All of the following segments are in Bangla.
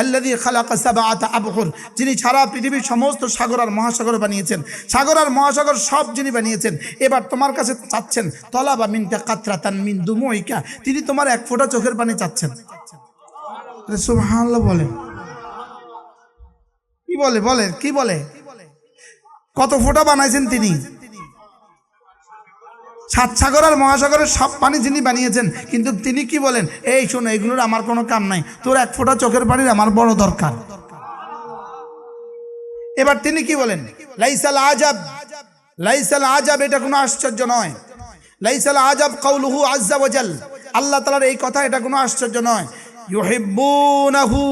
আল্লাযী খালাকা সাবআতা আবহুর, যিনি সারা পৃথিবীর সমস্ত সাগর আর মহাসাগর বানিয়েছেন, সাগর আর মহাসাগর সব যিনি বানিয়েছেন। এবার তোমার কাছে চাচ্ছেন তলাবা মিনকা কাতরাতান মিন দুমুইকা, তিনি তোমার এক ফোঁটা চোখের পানি চাচ্ছেন। সুবহানাল্লাহ বলে, কি বলে বলে কি বলে, কত ফোঁটা বানাইছেন তিনি? সাত সাগর আর মহাসাগরের সব পানি যিনি বানিয়েছেন, কিন্তু তিনি কি বলেন, এই শোনো, এগুলোর আমার কোনো কাম নাই, তোর এক ফোঁটা চোখের পানির আমার বড় দরকার। এবার তিনি কি বলেন, লাইসাল আজাব, লাইসাল আজাব, এটা কোনো আশ্চর্য নয়। লাইসাল আজাব কাউলুহু আজ্জা ওয়া জাল, আল্লাহ তাআলার এই কথা এটা কোনো আশ্চর্য নয়। ইউহিব্বুনাহু,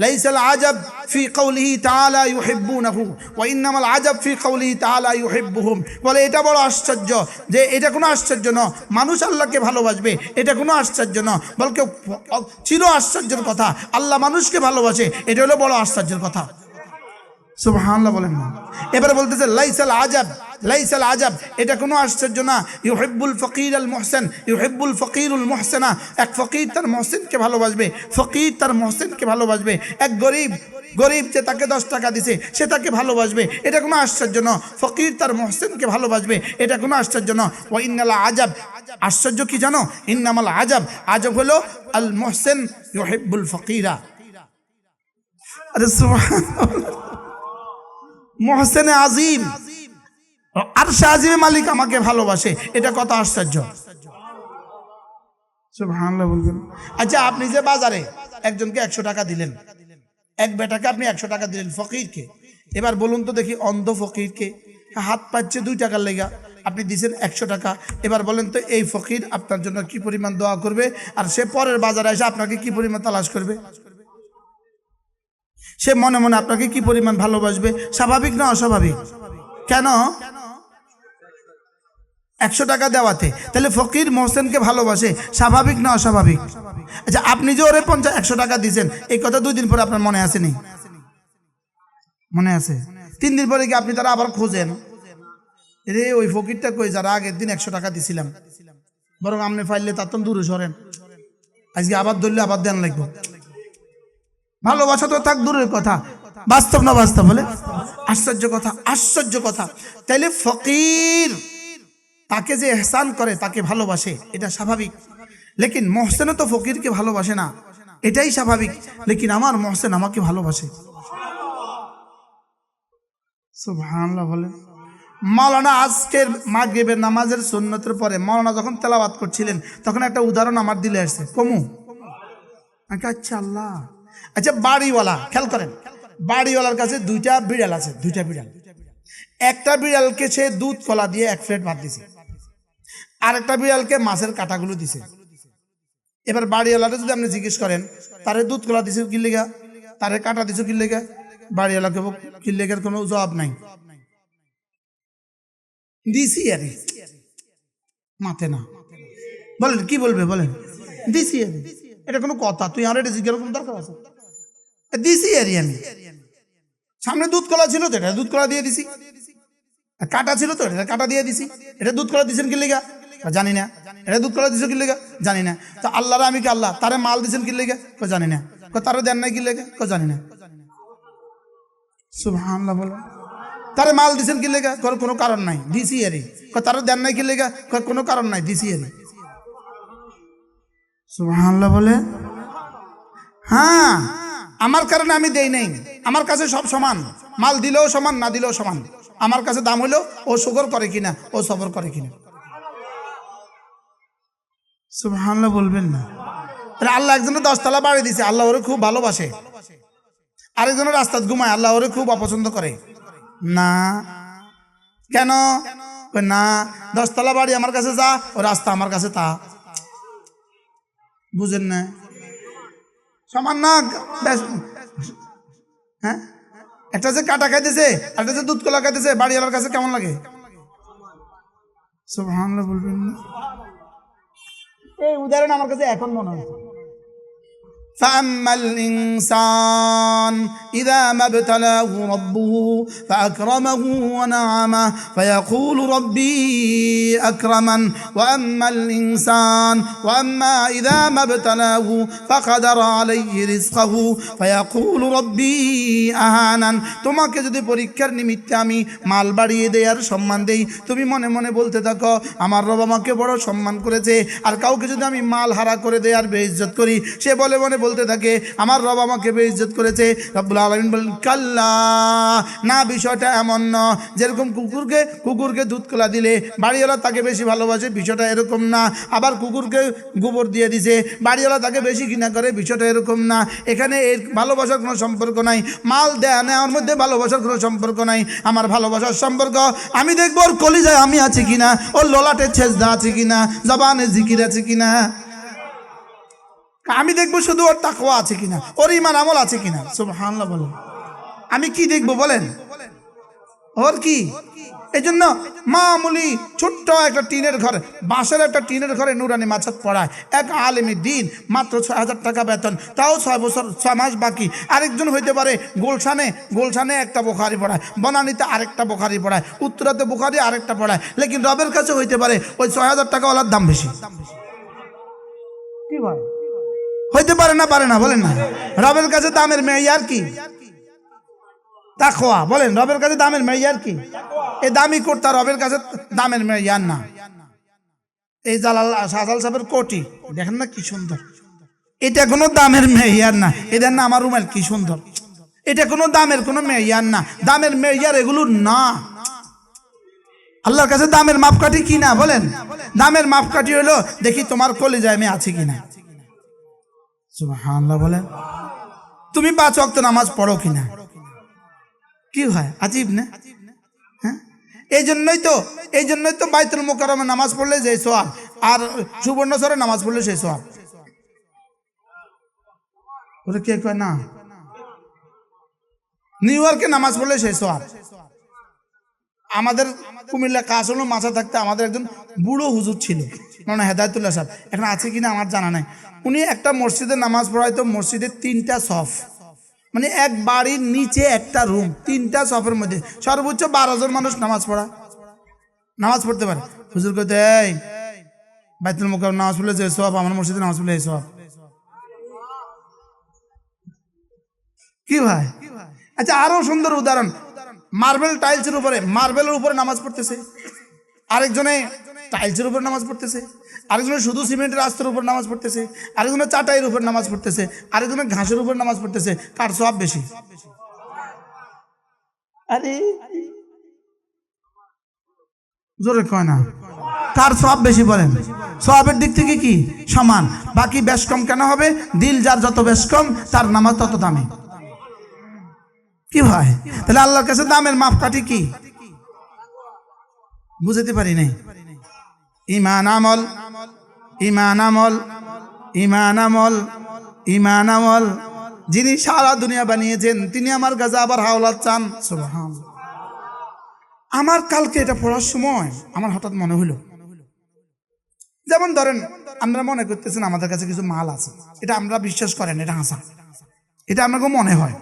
লাইসাল আজাব ফি কাউলিহি তাআলা ইউহিব্বুনাহু ওয়া ইন্নামাল আজাব ফি কাউলিহি তাআলা ইউহিব্বুহুম। বলে এটা বড় আশ্চর্য যে এটা কোনো আশ্চর্য নয়, মানুষ আল্লাহকে ভালোবাসবে, এটা কোনো আশ্চর্য নয়, বলকে চির আশ্চর্যের কথা, আল্লাহ মানুষকে ভালোবাসে, এটা হলো বড় আশ্চর্যের কথা। সুবহানাল্লাহ বলেন না। এবারে বলতেছে লাইসাল আজাব, লাইসাল আজাব, এটা কোনো আশ্চর্য না। ইউহিব্বুল ফকির আল মুহসিন, ইউহিব্বুল ফকিরুল মুহসিনা, এক ফকির তার মুহসিনকে ভালোবাসবে, ফকির তার মুহসিনকে ভালোবাসবে। এক গরিব, গরিব যে তাকে 10 টাকা দিছে সে তাকে ভালোবাসবে, এটা কোনো আশ্চর্য না। ফকির তার মুহসিনকে ভালোবাসবে, এটা কোনো আশ্চর্য না। ওয়া ইন্নাল আজাব, আশ্চর্য কি জানো? ইন্নামাল আজাব, আজব হলো আল মুহসিন ইউহিব্বুল ফকিরা। আরে সুবহানাল্লাহ, মুহসিনে আজিম, আরশে আজিমের মালিক আমাকে ভালোবাসে, এটা কত আশ্চর্য। সুবহানাল্লাহ বলবেন। আচ্ছা, আপনি যে বাজারে একজনকে 100 টাকা দিলেন, এক বেটাকে আপনি 100 টাকা দিলেন ফকিরকে, এবার বলুন তো দেখি, অন্ধ ফকিরকে হাত পাচ্ছে 2 টাকার লেগা, আপনি দিয়েছেন 100 টাকা। এবার বলেন তো এই ফকির আপনার জন্য কি পরিমাণ দোয়া করবে, আর সে পরের বাজারে এসে আপনাকে কি পরিমাণ তালাশ করবে? সে মনে মনে আপনাকে কি পরিমাণ ভালোবাসবে? স্বাভাবিক না অস্বাভাবিক? কেন? 100 টাকা দেওয়াতে। তাহলে ফকির মোহসেনকে ভালোবাসে, স্বাভাবিক না অস্বাভাবিক? আচ্ছা, আপনি যে ওরে 100 টাকা দিয়েছেন, এই কথা 2 দিন পরে আপনার মনে আসেনি? মনে আছে। 3 দিন পরে কি আপনি তারা আবার খোঁজেন, রে ওই ফকিরটা কই যারা আগের দিন 100 টাকা দিছিলাম, বরং আপনি ফাইলে তার তো দূরে সরেন, আজকে আবার ধরলে আবার দেন লাগবে। ভালোবাসা তো থাক দূরের কথা, বাস্তব না বাস্তব বলে? আশ্চর্য কথা, আশ্চর্য কথা। তাইলে ফকির তাকে যে ইহসান করে তাকে ভালোবাসে, এটা স্বাভাবিক। লেকিন মহসেনও তো ফকিরকে ভালোবাসে না, এটাই স্বাভাবিক। লেকিন আমার মহসেন আমাকে ভালোবাসে। সুবহানাল্লাহ বলে। মাওলানা আজকের মাগরিবের নামাজের সুন্নতের পরে মাওলানা যখন তেলাওয়াত করছিলেন, তখন একটা উদাহরণ আমার দিলে আসছে। কমু? আচ্ছা আল্লাহ। আচ্ছা, বাড়িওয়ালা, খেয়াল করেন, বাড়িওয়ালার কাছে 2টা বিড়াল আছে, 2টা বিড়াল। একটা বিড়ালকে সে দুধ কলা দিয়ে 1 প্লেট ভাত দিছে, আরেকটা বিড়ালকে মাছের কাঁটাগুলো দিছে। এবার বাড়িওয়ালাটা যদি আপনি জিজ্ঞেস করেন, তারে দুধ কলা দিছে কি লেগা, তারে কাঁটা দিছে কি লেগা, বাড়িওয়ালাকে কি লেগার কোনো জবাব নাই। দিছি আরে মাথে না, বলেন কি বলবে, বলেন দিছি আরে, এটা কোনো কথা? তুই আর এটা জিজ্ঞাসা কোনো দরকার আছে? দিছি আরে, আমি সামনে দুধ কলা ছিল তো এটা দুধ কলা দিয়ে দিছি, কাটা ছিল তো এটা কাটা দিয়ে দিছি। এটা দুধ কলা দিছেন কি লেগা? জানি না। এটা দুধ কলা দিছো কি লেগা? জানি না। তো আল্লাহর আমি কি আল্লাহ তারে মাল দিছেন কি লেগা? জানি না। তারে দেন নাই কি লেগা? জানি না। সুবহানাল্লাহ বলো। তারে মাল দিছেন কি লেগা? কোনো কারণ নাই, দিছি আরে। তারে দেন নাই কি লেগা? কোনো কারণ নাই, দিছি আরে। সুবহানাল্লাহ বলে। হ্যাঁ, আমার কারণে আমি দেই নাই, আমার কাছে সব সমান, মাল দিলেও সমান, না দিলেও সমান। আমার কাছে দাম হইলো ও শুকর করে কিনা, ও সবর করে কিনা। সুবহানাল্লাহ বলবেন না? আল্লাহ একজনের 10 তলা বাড়ি দিছে, আল্লাহ ওরে খুব ভালোবাসে। আরেকজনের রাস্তায় ঘুমায়, আল্লাহ ওরে খুব অপছন্দ করে না। কেন? না, 10 তলা বাড়ি আমার কাছে যা, ও রাস্তা আমার কাছে তা। বুঝেন না? সমান না? হ্যাঁ, একটা যে কাটা খাইতেছে, একটা যে দুধ কলা খাইতেছে, বাড়িওয়ালার কাছে কেমন লাগে? সুবহানাল্লাহ বলবেন না? এই উদাহরণ আমার কাছে এখন মনে হচ্ছে। فأما الإنسان إذا ما ابتلاه ربه فأكرمه ونعمه فيقول ربي أكرمن وأما الإنسان وأما إذا ما ابتلاه فقدر عليه رزقه فيقول ربي أهانن তোমাকে যদি পরীক্ষার নিমিত্তে আমি মাল বাড়িয়ে দেই আর সম্মান দেই তুমি মনে মনে বলতে থাকো আমার রব আমাকে বড় সম্মান করেছে আর কাউকে যদি আমি মাল হারা করে দেই আর বেইজ্জত করি সে বলে মনে বলতে থাকে আমার রব আমাকে বেইজ্জত করেছে রব্বুল আলামিন বলেন কাল্লা না বিষয়টা এমন না যেরকম কুকুরকে দুধ কলা দিলে বাড়িওয়ালা তাকে বেশি ভালোবাসে বিষয়টা এরকম না আবার কুকুরকে গোবর দিয়ে দিছে বাড়িওয়ালা তাকে বেশি ঘৃণা করে বিষয়টা এরকম না এখানে এর ভালোবাসার কোনো সম্পর্ক নাই মাল দেয়া নেওয়ার মধ্যে ভালোবাসার কোনো সম্পর্ক নাই আমার ভালোবাসার সম্পর্ক আমি দেখব ওর কলিজায় আমি আছি কিনা ওর ললাটের ছেজদা আছে কিনা জবানে জিকির আছে কিনা আমি দেখবো শুধু ওর তাকওয়া আছে কিনা ওর ঈমান আমল আছে কিনা সুবহানাল্লাহ বলেন আমি কি দেখবো বলেন ওর কি এজন্য মামুলি ছোট্ট একটা টিনের ঘরে বাঁশের একটা টিনের ঘরে নুরানি মাছাত পড়ায় এক আলেমী দিন মাত্র ৬,০০০ টাকা বেতন তাও ৬ বছর ৬ মাস বাকি আরেকজন হইতে পারে গোলশানে একটা বুখারী পড়ায় বনানীতে আরেকটা বুখারী পড়ায় উত্তরাতে বুখারী আরেকটা পড়ায় লেকিন রবের কাছে হইতে পারে ওই ৬,০০০ টাকা ওলার দাম বেশি কি ভাই হইতে পারে না বলেন না রবের কাছে দামের মেয়ার কি তাকওয়া বলেন রবের কাছে দামের মেয়ার কি এই দামি কোটটা রবের কাছে দামের মেয়ার না এই শাহজালাল সাহেবের কোটি দেখেন না কি সুন্দর এটা কোনো দামের মেয়ার না এদের না আমার রুমাল কি সুন্দর এটা কোনো দামের কোনো মেয়ার না দামের মেয়ার এগুলো না আল্লাহর কাছে দামের মাপকাঠি কি না বলেন দামের মাপকাঠি হলো দেখি তোমার কলিজায় আমি আছি কিনা সুবহানাল্লাহ বলেন তুমি 5 ওয়াক্ত নামাজ পড়ো কিনা কি হয় আজীব না হ্যাঁ এই জন্যই তো বাইতুল মুকাররমে নামাজ পড়লে যে সওয়াব আর সুবর্ণচরে নামাজ পড়লে সেই সওয়াব ওরে কে কয় না নিউ ইয়র্কে নামাজ পড়লে সেই সওয়াব আমাদের কুমিল্লা কাশল মাছা থাকতে আমাদের একজন বুড়ো হুজুর ছিল মানে হেদায়েতুল্লাহ সাহেব এখন আছে কিনা আমার জানা নাই উনি একটা মসজিদে নামাজ পড়াইতো মসজিদের 3টা সফ মানে এক বাড়ির নিচে একটা রুম 3টা সফের মধ্যে সর্বোচ্চ 12 জন মানুষ নামাজ পড়তে পারে হুজুর কইতে এই বাইতুল মুকাররম নামাজ পড়লে যে সওয়াব আমার মসজিদে নামাজ পড়লে এই সওয়াব কি ভাই আচ্ছা আরো সুন্দর উদাহরণ মার্বেলের উপরে নামাজ পড়তেছে আরেকজনে টাইলসের উপর নামাজ পড়তেছে আরেকজনে শুধু সিমেন্টের রাস্তার উপর নামাজ পড়তেছে আরেকজনে চাটাইয়ের উপর নামাজ পড়তেছে আরেকজনে ঘাসের উপর নামাজ পড়তেছে কার সওয়াব বেশি আরে জোরে কয় না কার সওয়াব বেশি বলেন সওয়াবের দিক থেকে কি সমান বাকি বেশ কম কেন হবে দিল যার যত বেশ কম তার নামাজ তত দামি কি ভাই তাহলে আল্লাহর কাছে দামের মাপকাঠি কি বুঝতে পারি নাই ঈমান আমল যিনি সারা দুনিয়া বানিয়েছেন তিনি আমার কাছে আবার হাওলাত চান সুবহানাল্লাহ আমার কালকে এটা পড়ার সময় আমার হঠাৎ মনে হলো যেমন ধরেন আমরা মনে করতেছেন আমাদের কাছে কিছু মাল আছে এটা আমরা বিশ্বাস করেন এটা হাসা এটা আমাকে মনে হয়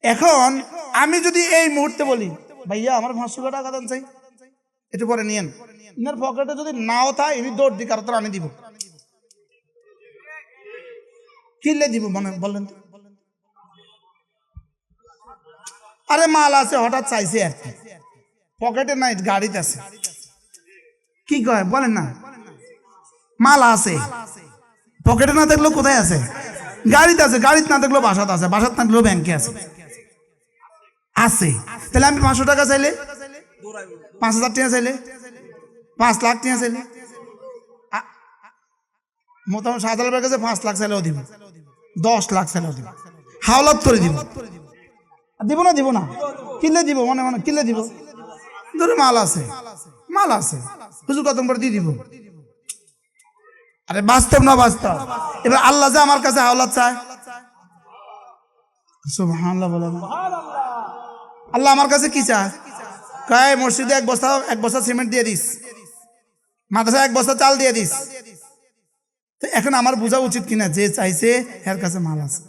এখন আমি যদি এই মুহূর্তে বলি ভাইয়া আমার 500 টাকা দাম চাই একটু পরে নিয়েন আপনার পকেটে যদি নাও থাকে আমি দৌড় দিই কারো তো আনি দিব কিনলে দিব মনে বললেন আরে মাল আছে হঠাৎ চাইছে আর কি পকেটে নাই গাড়িতে আছে কি কয় বলেন না মাল আছে পকেটে না দেখলেও কোথায় আছে গাড়িতে আছে গাড়িতে না দেখলেও বাসাতে আছে বাসাতে না দেখলেও ব্যাংকে আছে তাহলে আমি 500 টাকা চাইলে 5,000 টাকা চাইলে 5 লাখ টাকা চাইলে মোটামুটি শাহজালালের কাছে 5 লাখ চাইলেও দিব 10 লাখ চাইলেও দিব হাওলাত করে দিব দিব না কিনলে দিব মনে মনে কিনলে দিব ধরে মাল আছে হুজুর কত করে দিয়ে দিব আরে বাস্তব না বাস্তব এবার আল্লাহ যে আমার কাছে হাওলাত চায় সুবহানাল্লাহ বলেন আল্লাহ আমার কাছে কি চায় কয় মসজিদে এক বস্তা সিমেন্ট দিয়ে দিস মাদ্রাসায় এক বস্তা চাল দিয়ে দিস তো এখন আমার বোঝা উচিত কিনা যে চাইছে এর কাছে মাল আছে,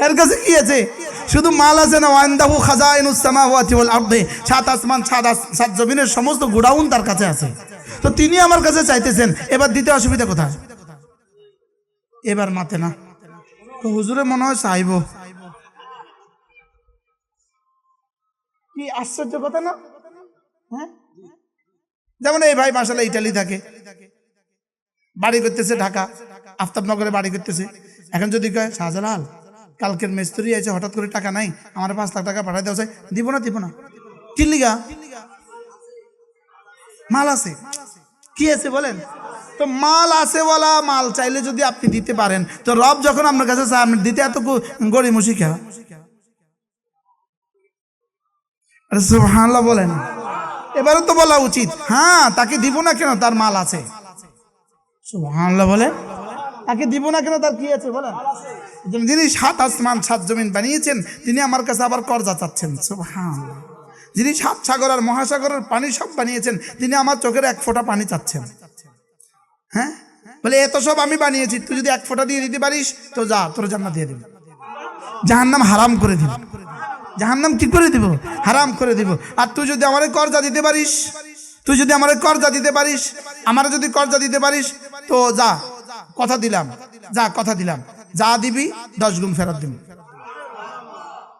এর কাছে কি আছে? শুধু মাল আছে না, ওয়াইন্দাহু খাজাইনুস সামাওয়াতি ওয়াল আরদি, সাত আসমান সাত জমিনের সমস্ত গোডাউন তার কাছে আছে। তো তিনি আমার কাছে চাইতেছেন, এবার দিতে অসুবিধা কোথায়? এবার মাতে না তো হুজুরে মনে হয় চাইব। কি আশ্চর্য কথা না? হ্যাঁ, যেমন এই ভাই মাশাআল্লাহ ইটালি থাকে, বাড়ি করতেছে ঢাকা আফতাবনগরে বাড়ি করতেছে। এখন যদি কয় শাহজালাল কালকের মিস্ত্রি আছে, হঠাৎ করে টাকা নাই, আমার 5 লাখ টাকা পাঠাই দেওয়া যায়, দিব না কি লিগা? মাল আছে। কি আছে বলেন? তো মাল আছে বলা, মাল চাইলে যদি আপনি দিতে পারেন, তো রব যখন আপনার কাছে চায় আপনি দিতে এত গড়িমসি খেয়া? আরে সুবহানাল্লাহ বলেন। এবারে তো বলা উচিত, হ্যাঁ তাকে দিব না কেন, তার মাল আছে। সুবহানাল্লাহ বলেন। তাকে দিব না কেন, তার কি আছে বলেন? যিনি 7 আসমান 7 জমিন বানিয়েছেন, তিনি আমার কাছে আবার কর্জা চাচ্ছেন। সুবহানাল্লাহ। যিনি 7 সাগর আর মহাসাগরের পানি সব বানিয়েছেন, তিনি আমার চোখের 1 ফোঁটা পানি চাচ্ছেন। হ্যাঁ, বলে এত সব আমি বানিয়েছি, তুই যদি 1 ফোঁটা দিয়ে দিতে পারিস তো যা, তোর জান্নাত দিয়ে দিব। জাহান্নাম হারাম করে দিব। জাহান্নাম কি করে দিব? হারাম করে দিব। আর তুই যদি আমারে কর্জা দিতে পারিস, তুই যদি আমারে কর্জা দিতে পারিস, আমারে যদি কর্জা দিতে পারিস, তো যা, কথা দিলাম, যা কথা দিলাম, যা দিবি 10 গুণ ফেরত দিবি।